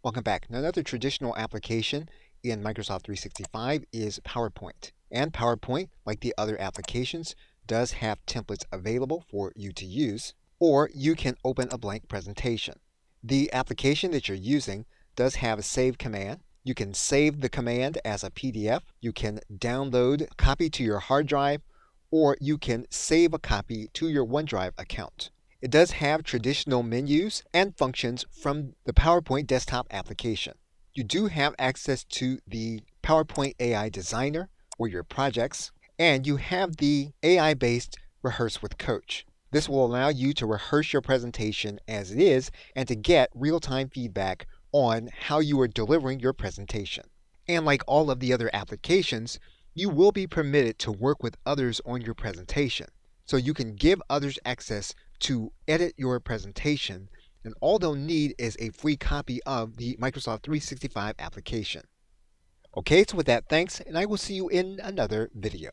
Welcome back. Now, another traditional application in Microsoft 365 is PowerPoint. And PowerPoint, like the other applications, does have templates available for you to use, or you can open a blank presentation. The application that you're using does have a save command. You can save the command as a PDF. You can download a copy to your hard drive, or you can save a copy to your OneDrive account. It does have traditional menus and functions from the PowerPoint desktop application. You do have access to the PowerPoint AI Designer or your projects, and you have the AI-based Rehearse with Coach. This will allow you to rehearse your presentation as it is and to get real-time feedback on how you are delivering your presentation. And like all of the other applications, you will be permitted to work with others on your presentation. So you can give others access to edit your presentation, and all they'll need is a free copy of the Microsoft 365 application. Okay, so with that, thanks, and I will see you in another video.